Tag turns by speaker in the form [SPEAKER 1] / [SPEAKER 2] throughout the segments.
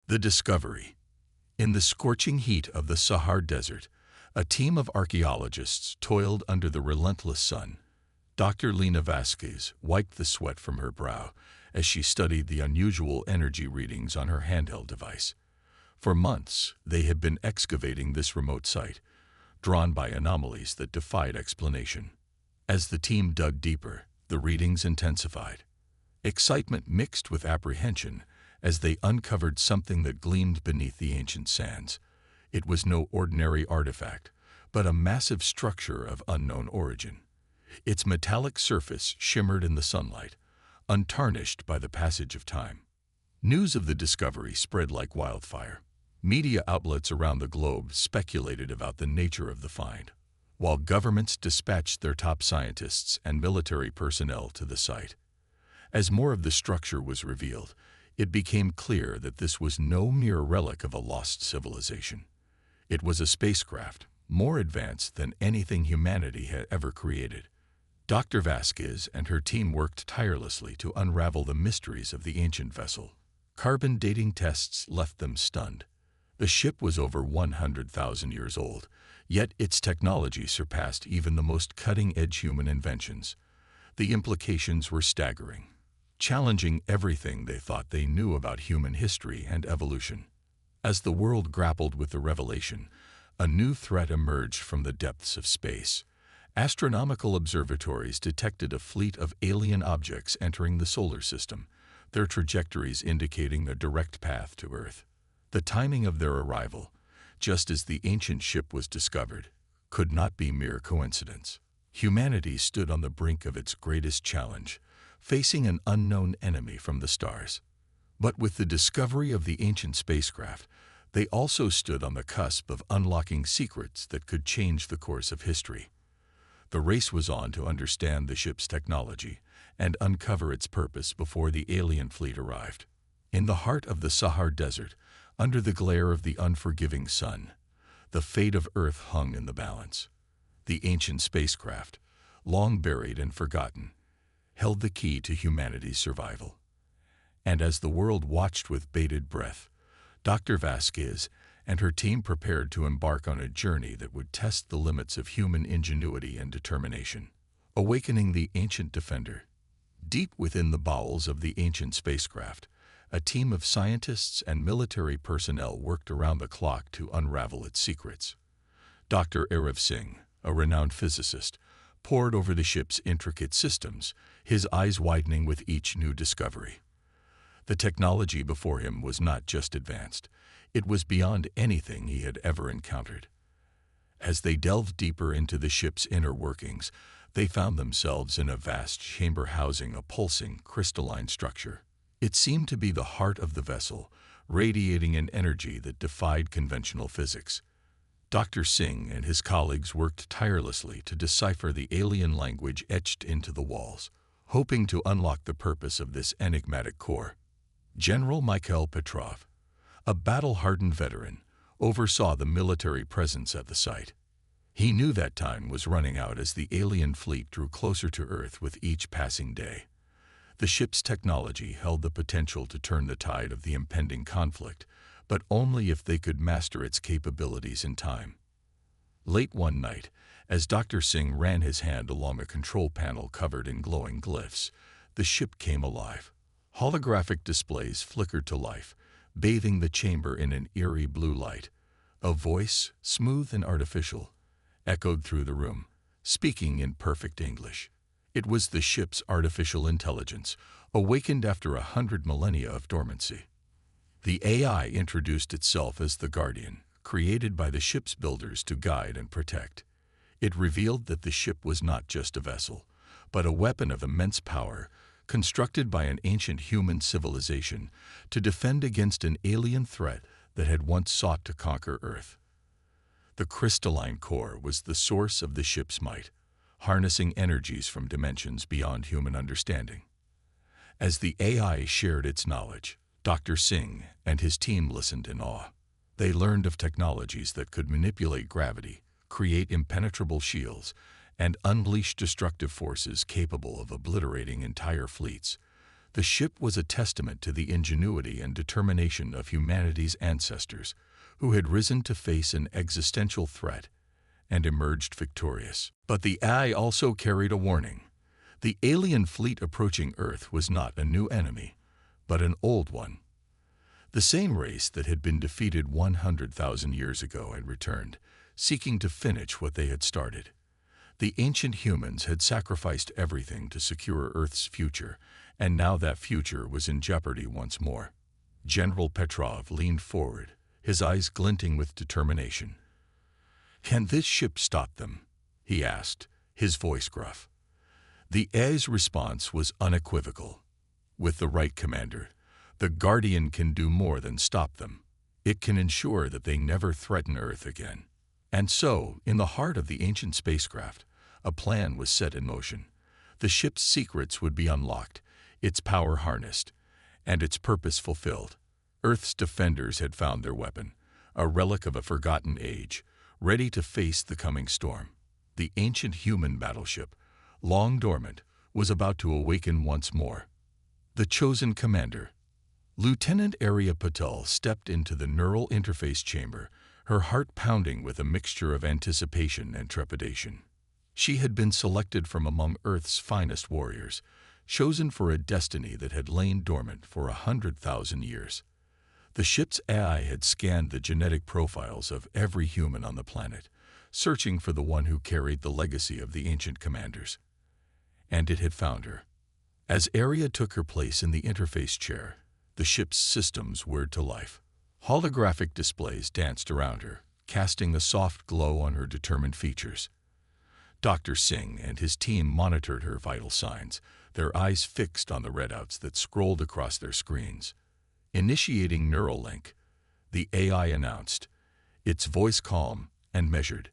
[SPEAKER 1] The Discovery. In the scorching heat of the Sahara Desert, a team of archaeologists toiled under the relentless sun. Dr. Lena Vasquez wiped the sweat from her brow as she studied the unusual energy readings on her handheld device. For months, they had been excavating this remote site, drawn by anomalies that defied explanation. As the team dug deeper, the readings intensified. Excitement mixed with apprehension as they uncovered something that gleamed beneath the ancient sands. It was no ordinary artifact, but a massive structure of unknown origin. Its metallic surface shimmered in the sunlight, untarnished by the passage of time. News of the discovery spread like wildfire. Media outlets around the globe speculated about the nature of the find, while governments dispatched their top scientists and military personnel to the site. As more of the structure was revealed, it became clear that this was no mere relic of a lost civilization. It was a spacecraft, more advanced than anything humanity had ever created. Dr. Vasquez and her team worked tirelessly to unravel the mysteries of the ancient vessel. Carbon dating tests left them stunned. The ship was over 100,000 years old, yet its technology surpassed even the most cutting-edge human inventions. The implications were staggering, challenging everything they thought they knew about human history and evolution. As the world grappled with the revelation, a new threat emerged from the depths of space. Astronomical observatories detected a fleet of alien objects entering the solar system, their trajectories indicating a direct path to Earth. The timing of their arrival, just as the ancient ship was discovered, could not be mere coincidence. Humanity stood on the brink of its greatest challenge, facing an unknown enemy from the stars. But with the discovery of the ancient spacecraft, they also stood on the cusp of unlocking secrets that could change the course of history. The race was on to understand the ship's technology and uncover its purpose before the alien fleet arrived. In the heart of the Sahara Desert, under the glare of the unforgiving sun, the fate of Earth hung in the balance. The ancient spacecraft, long buried and forgotten, held the key to humanity's survival. And as the world watched with bated breath, Dr. Vasquez and her team prepared to embark on a journey that would test the limits of human ingenuity and determination. Awakening the ancient defender. Deep within the bowels of the ancient spacecraft, a team of scientists and military personnel worked around the clock to unravel its secrets. Dr. Arif Singh, a renowned physicist, pored over the ship's intricate systems, his eyes widening with each new discovery. The technology before him was not just advanced, it was beyond anything he had ever encountered. As they delved deeper into the ship's inner workings, they found themselves in a vast chamber housing a pulsing, crystalline structure. It seemed to be the heart of the vessel, radiating an energy that defied conventional physics. Dr. Singh and his colleagues worked tirelessly to decipher the alien language etched into the walls, hoping to unlock the purpose of this enigmatic core. General Mikhail Petrov, a battle-hardened veteran, oversaw the military presence at the site. He knew that time was running out as the alien fleet drew closer to Earth with each passing day. The ship's technology held the potential to turn the tide of the impending conflict, but only if they could master its capabilities in time. Late one night, as Dr. Singh ran his hand along a control panel covered in glowing glyphs, the ship came alive. Holographic displays flickered to life, bathing the chamber in an eerie blue light. A voice, smooth and artificial, echoed through the room, speaking in perfect English. It was the ship's artificial intelligence, awakened after 100 millennia of dormancy. The AI introduced itself as the Guardian, created by the ship's builders to guide and protect. It revealed that the ship was not just a vessel, but a weapon of immense power, constructed by an ancient human civilization to defend against an alien threat that had once sought to conquer Earth. The crystalline core was the source of the ship's might, harnessing energies from dimensions beyond human understanding. As the AI shared its knowledge, Dr. Singh and his team listened in awe. They learned of technologies that could manipulate gravity, create impenetrable shields, and unleash destructive forces capable of obliterating entire fleets. The ship was a testament to the ingenuity and determination of humanity's ancestors, who had risen to face an existential threat and emerged victorious. But the eye also carried a warning. The alien fleet approaching Earth was not a new enemy, but an old one. The same race that had been defeated 100,000 years ago had returned, seeking to finish what they had started. The ancient humans had sacrificed everything to secure Earth's future, and now that future was in jeopardy once more. General Petrov leaned forward, his eyes glinting with determination. "Can this ship stop them?" he asked, his voice gruff. The A's response was unequivocal. "With the right commander, the Guardian can do more than stop them. It can ensure that they never threaten Earth again." And so, in the heart of the ancient spacecraft, a plan was set in motion. The ship's secrets would be unlocked, its power harnessed, and its purpose fulfilled. Earth's defenders had found their weapon, a relic of a forgotten age, ready to face the coming storm. The ancient human battleship, long dormant, was about to awaken once more. The chosen commander. Lieutenant Arya Patel stepped into the neural interface chamber, her heart pounding with a mixture of anticipation and trepidation. She had been selected from among Earth's finest warriors, chosen for a destiny that had lain dormant for 100,000 years. The ship's AI had scanned the genetic profiles of every human on the planet, searching for the one who carried the legacy of the ancient commanders. And it had found her. As Arya took her place in the interface chair, the ship's systems whirred to life. Holographic displays danced around her, casting a soft glow on her determined features. Dr. Singh and his team monitored her vital signs, their eyes fixed on the readouts that scrolled across their screens. Initiating neural link, the AI announced, its voice calm and measured.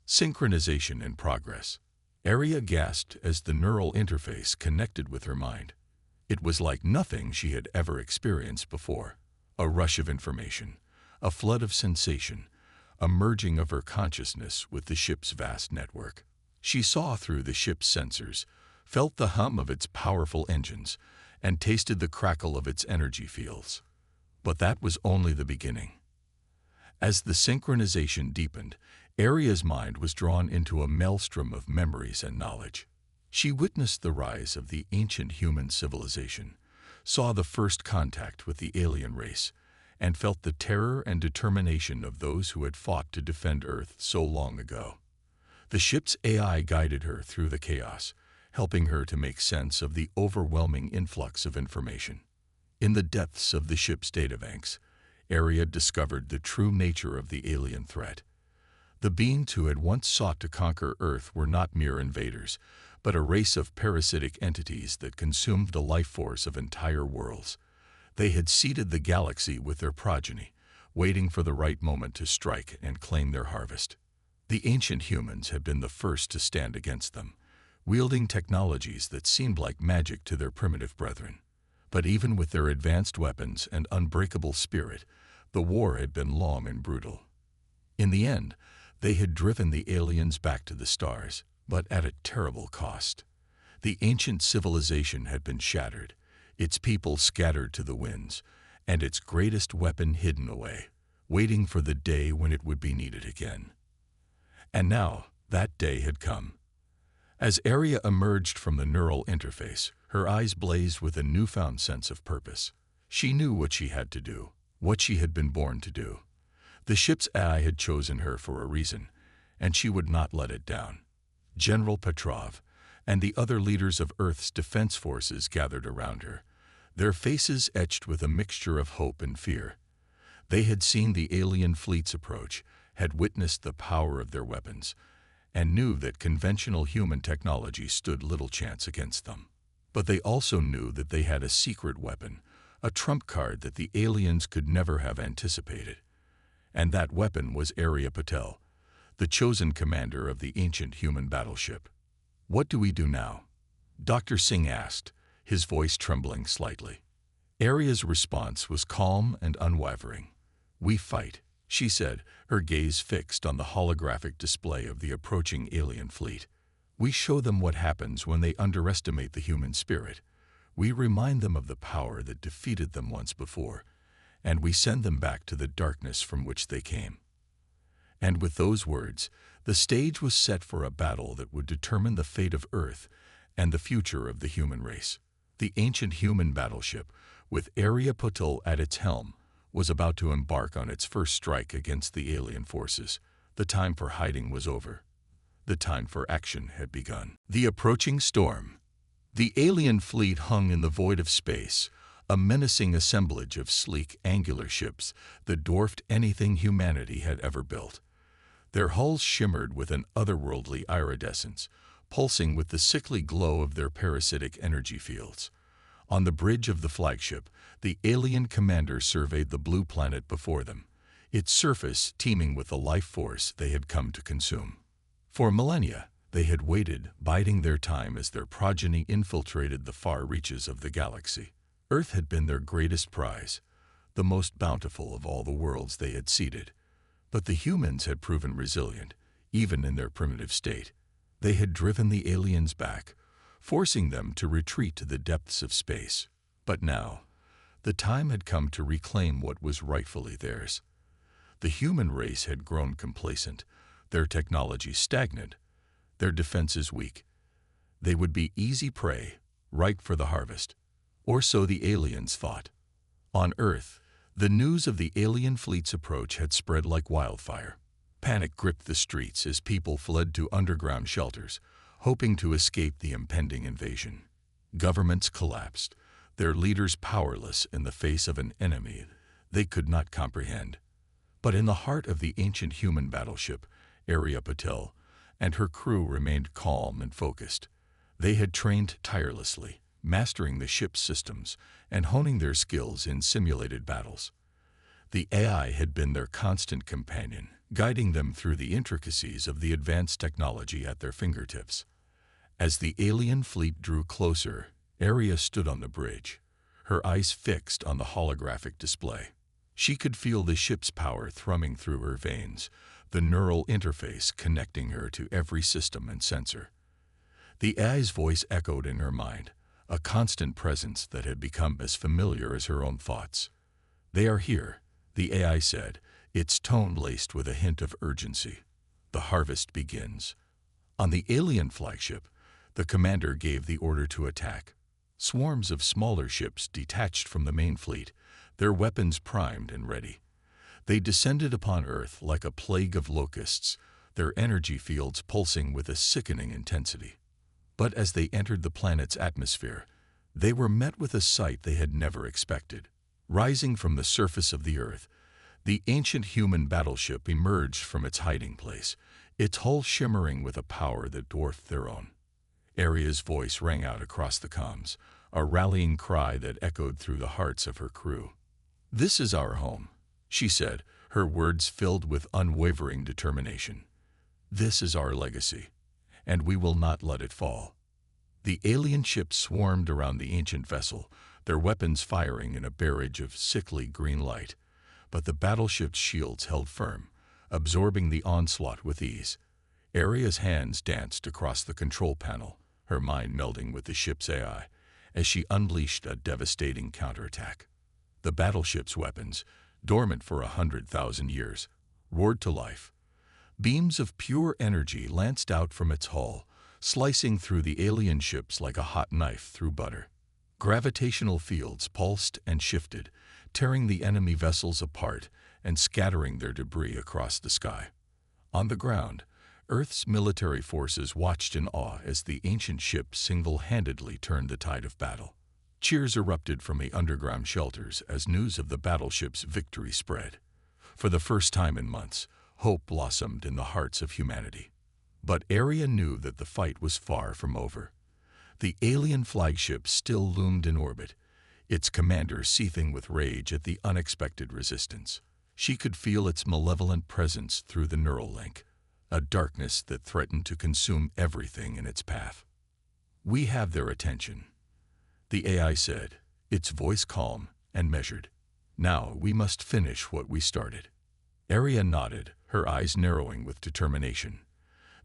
[SPEAKER 1] Synchronization in progress. Arya gasped as the neural interface connected with her mind. It was like nothing she had ever experienced before. A rush of information, a flood of sensation, a merging of her consciousness with the ship's vast network. She saw through the ship's sensors, felt the hum of its powerful engines, and tasted the crackle of its energy fields. But that was only the beginning. As the synchronization deepened, Arya's mind was drawn into a maelstrom of memories and knowledge. She witnessed the rise of the ancient human civilization, saw the first contact with the alien race, and felt the terror and determination of those who had fought to defend Earth so long ago. The ship's AI guided her through the chaos, helping her to make sense of the overwhelming influx of information. In the depths of the ship's databanks, Arya discovered the true nature of the alien threat. The beings who had once sought to conquer Earth were not mere invaders, but a race of parasitic entities that consumed the life force of entire worlds. They had seeded the galaxy with their progeny, waiting for the right moment to strike and claim their harvest. The ancient humans had been the first to stand against them, wielding technologies that seemed like magic to their primitive brethren. But even with their advanced weapons and unbreakable spirit, the war had been long and brutal. In the end, they had driven the aliens back to the stars, but at a terrible cost. The ancient civilization had been shattered, its people scattered to the winds, and its greatest weapon hidden away, waiting for the day when it would be needed again. And now, that day had come. As Arya emerged from the neural interface, her eyes blazed with a newfound sense of purpose. She knew what she had to do, what she had been born to do. The ship's AI had chosen her for a reason, and she would not let it down. General Petrov and the other leaders of Earth's defense forces gathered around her, their faces etched with a mixture of hope and fear. They had seen the alien fleets approach, had witnessed the power of their weapons, and knew that conventional human technology stood little chance against them. But they also knew that they had a secret weapon, a trump card that the aliens could never have anticipated. And that weapon was Arya Patel, the chosen commander of the ancient human battleship. "What do we do now?" Dr. Singh asked, his voice trembling slightly. Arya's response was calm and unwavering. "We fight," she said, her gaze fixed on the holographic display of the approaching alien fleet. "We show them what happens when they underestimate the human spirit. We remind them of the power that defeated them once before, and we send them back to the darkness from which they came." And with those words, the stage was set for a battle that would determine the fate of Earth and the future of the human race. The ancient human battleship, with Area Patul at its helm, was about to embark on its first strike against the alien forces. The time for hiding was over. The time for action had begun. The approaching storm. The alien fleet hung in the void of space, a menacing assemblage of sleek, angular ships that dwarfed anything humanity had ever built. Their hulls shimmered with an otherworldly iridescence, pulsing with the sickly glow of their parasitic energy fields. On the bridge of the flagship, the alien commander surveyed the blue planet before them, its surface teeming with the life force they had come to consume. For millennia, they had waited, biding their time as their progeny infiltrated the far reaches of the galaxy. Earth had been their greatest prize, the most bountiful of all the worlds they had seeded. But the humans had proven resilient, even in their primitive state. They had driven the aliens back, forcing them to retreat to the depths of space. But now, the time had come to reclaim what was rightfully theirs. The human race had grown complacent, their technology stagnant, their defenses weak. They would be easy prey, ripe for the harvest. Or so the aliens thought. On Earth, the news of the alien fleet's approach had spread like wildfire. Panic gripped the streets as people fled to underground shelters, hoping to escape the impending invasion. Governments collapsed, their leaders powerless in the face of an enemy they could not comprehend. But in the heart of the ancient human battleship, Area Patul, and her crew remained calm and focused. They had trained tirelessly, mastering the ship's systems and honing their skills in simulated battles. The AI had been their constant companion, guiding them through the intricacies of the advanced technology at their fingertips. As the alien fleet drew closer, Area stood on the bridge, her eyes fixed on the holographic display. She could feel the ship's power thrumming through her veins, the neural interface connecting her to every system and sensor. The AI's voice echoed in her mind, a constant presence that had become as familiar as her own thoughts. "They are here," the AI said, its tone laced with a hint of urgency. "The harvest begins." On the alien flagship, the commander gave the order to attack. Swarms of smaller ships detached from the main fleet, their weapons primed and ready. They descended upon Earth like a plague of locusts, their energy fields pulsing with a sickening intensity. But as they entered the planet's atmosphere, they were met with a sight they had never expected. Rising from the surface of the Earth, the ancient human battleship emerged from its hiding place, its hull shimmering with a power that dwarfed their own. Area's voice rang out across the comms, a rallying cry that echoed through the hearts of her crew. "This is our home," she said, her words filled with unwavering determination. "This is our legacy, and we will not let it fall." The alien ships swarmed around the ancient vessel, their weapons firing in a barrage of sickly green light. But the battleship's shields held firm, absorbing the onslaught with ease. Area's hands danced across the control panel, her mind melding with the ship's AI, as she unleashed a devastating counterattack. The battleship's weapons, dormant for 100,000 years, roared to life. Beams of pure energy lanced out from its hull, slicing through the alien ships like a hot knife through butter. Gravitational fields pulsed and shifted, tearing the enemy vessels apart and scattering their debris across the sky. On the ground, Earth's military forces watched in awe as the ancient ship single-handedly turned the tide of battle. Cheers erupted from the underground shelters as news of the battleship's victory spread. For the first time in months, hope blossomed in the hearts of humanity. But Area knew that the fight was far from over. The alien flagship still loomed in orbit, its commander seething with rage at the unexpected resistance. She could feel its malevolent presence through the neural link, a darkness that threatened to consume everything in its path. "We have their attention," the AI said, its voice calm and measured. "Now we must finish what we started." Area nodded, her eyes narrowing with determination.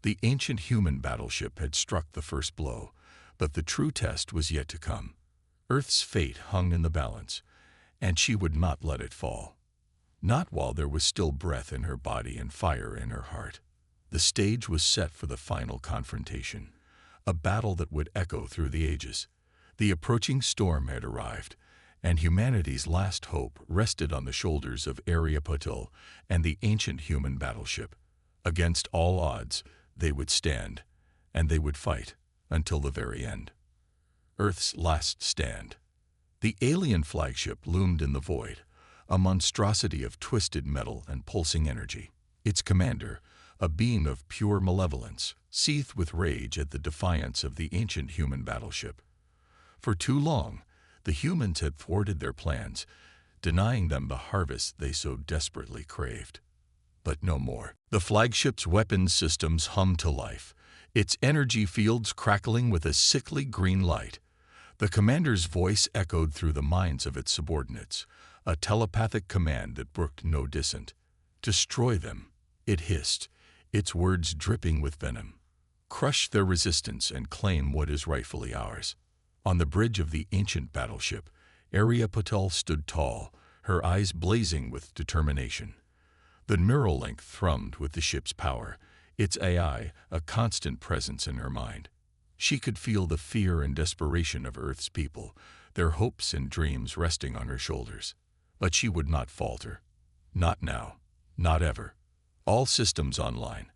[SPEAKER 1] The ancient human battleship had struck the first blow, but the true test was yet to come. Earth's fate hung in the balance, and she would not let it fall. Not while there was still breath in her body and fire in her heart. The stage was set for the final confrontation, a battle that would echo through the ages. The approaching storm had arrived, and humanity's last hope rested on the shoulders of Patel and the ancient human battleship. Against all odds, they would stand, and they would fight until the very end. Earth's last stand. The alien flagship loomed in the void, a monstrosity of twisted metal and pulsing energy. Its commander, a being of pure malevolence, seethed with rage at the defiance of the ancient human battleship. For too long, the humans had thwarted their plans, denying them the harvest they so desperately craved. But no more. The flagship's weapons systems hummed to life, its energy fields crackling with a sickly green light. The commander's voice echoed through the minds of its subordinates, a telepathic command that brooked no dissent. Destroy them, it hissed, its words dripping with venom. Crush their resistance and claim what is rightfully ours. On the bridge of the ancient battleship, Patel stood tall, her eyes blazing with determination. The neural link thrummed with the ship's power, its AI a constant presence in her mind. She could feel the fear and desperation of Earth's people, their hopes and dreams resting on her shoulders. But she would not falter. Not now. Not ever. All systems online.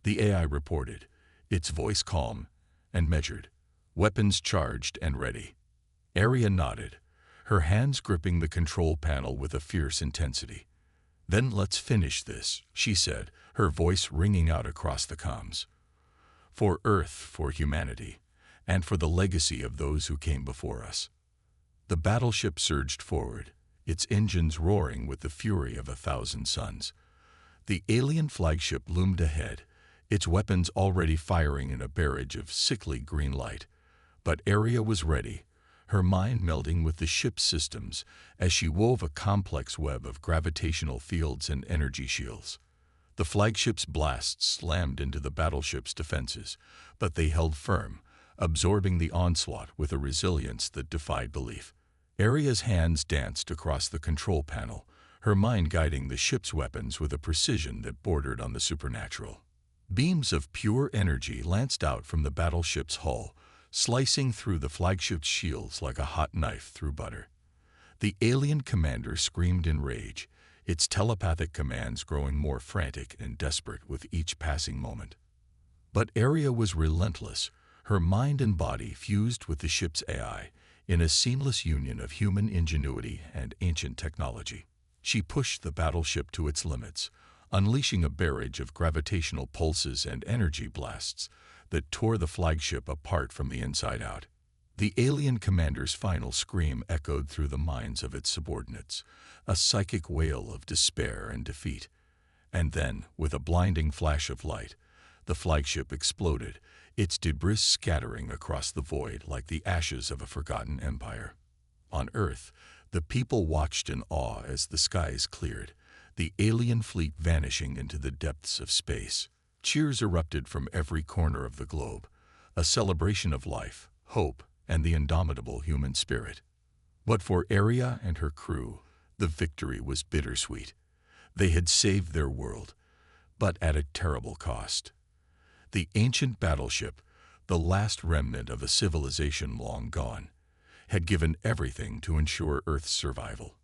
[SPEAKER 1] The AI reported, its voice calm and measured, weapons charged and ready. Arya nodded, her hands gripping the control panel with a fierce intensity. Then let's finish this, she said, her voice ringing out across the comms. For Earth, for humanity, and for the legacy of those who came before us. The battleship surged forward, its engines roaring with the fury of 1,000 suns. The alien flagship loomed ahead, its weapons already firing in a barrage of sickly green light. But Arya was ready, her mind melding with the ship's systems as she wove a complex web of gravitational fields and energy shields. The flagship's blasts slammed into the battleship's defenses, but they held firm, absorbing the onslaught with a resilience that defied belief. Arya's hands danced across the control panel, her mind guiding the ship's weapons with a precision that bordered on the supernatural. Beams of pure energy lanced out from the battleship's hull, slicing through the flagship's shields like a hot knife through butter. The alien commander screamed in rage, its telepathic commands growing more frantic and desperate with each passing moment. But Arya was relentless, her mind and body fused with the ship's AI in a seamless union of human ingenuity and ancient technology. She pushed the battleship to its limits, unleashing a barrage of gravitational pulses and energy blasts that tore the flagship apart from the inside out. The alien commander's final scream echoed through the minds of its subordinates, a psychic wail of despair and defeat. And then, with a blinding flash of light, the flagship exploded, its debris scattering across the void like the ashes of a forgotten empire. On Earth, the people watched in awe as the skies cleared, the alien fleet vanishing into the depths of space. Cheers erupted from every corner of the globe, a celebration of life, hope, and the indomitable human spirit. But for Arya and her crew, the victory was bittersweet. They had saved their world, but at a terrible cost. The ancient battleship, the last remnant of a civilization long gone, had given everything to ensure Earth's survival.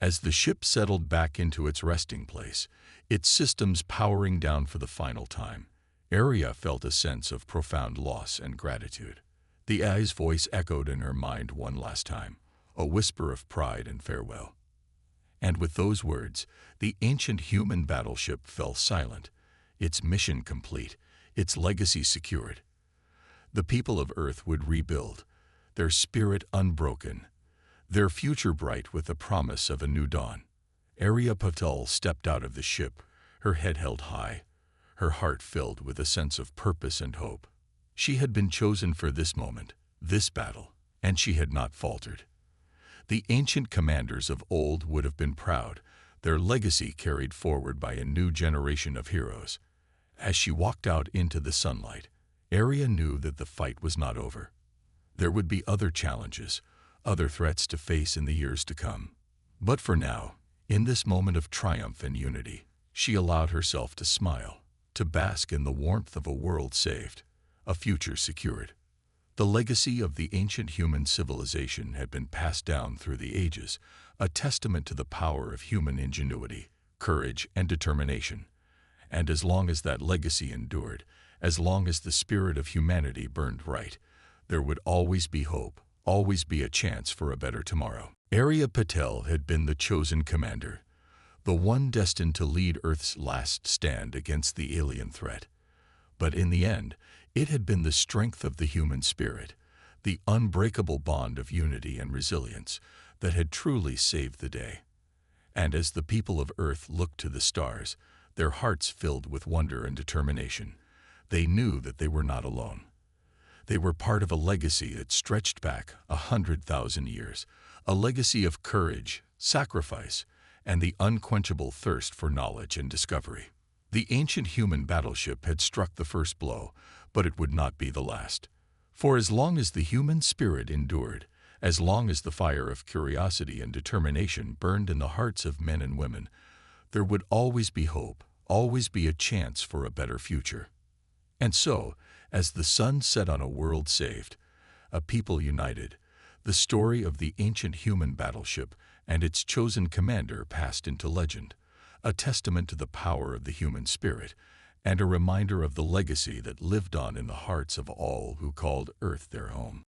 [SPEAKER 1] As the ship settled back into its resting place, its systems powering down for the final time, Arya felt a sense of profound loss and gratitude. The AI's voice echoed in her mind one last time, a whisper of pride and farewell. And with those words, the ancient human battleship fell silent, its mission complete, its legacy secured. The people of Earth would rebuild, their spirit unbroken, their future bright with the promise of a new dawn. Arya Patel stepped out of the ship, her head held high, her heart filled with a sense of purpose and hope. She had been chosen for this moment, this battle, and she had not faltered. The ancient commanders of old would have been proud, their legacy carried forward by a new generation of heroes. As she walked out into the sunlight, Arya knew that the fight was not over. There would be other challenges, other threats to face in the years to come. But for now, in this moment of triumph and unity, she allowed herself to smile, to bask in the warmth of a world saved, a future secured. The legacy of the ancient human civilization had been passed down through the ages, a testament to the power of human ingenuity, courage, and determination. And as long as that legacy endured, as long as the spirit of humanity burned bright, there would always be hope, always be a chance for a better tomorrow. Arya Patel had been the chosen commander, the one destined to lead Earth's last stand against the alien threat. But in the end, it had been the strength of the human spirit, the unbreakable bond of unity and resilience, that had truly saved the day. And as the people of Earth looked to the stars, their hearts filled with wonder and determination, they knew that they were not alone. They were part of a legacy that stretched back 100,000 years, a legacy of courage, sacrifice, and the unquenchable thirst for knowledge and discovery. The ancient human battleship had struck the first blow, but it would not be the last. For as long as the human spirit endured, as long as the fire of curiosity and determination burned in the hearts of men and women, there would always be hope, always be a chance for a better future. And so, as the sun set on a world saved, a people united, the story of the ancient human battleship and its chosen commander passed into legend, a testament to the power of the human spirit, and a reminder of the legacy that lived on in the hearts of all who called Earth their home.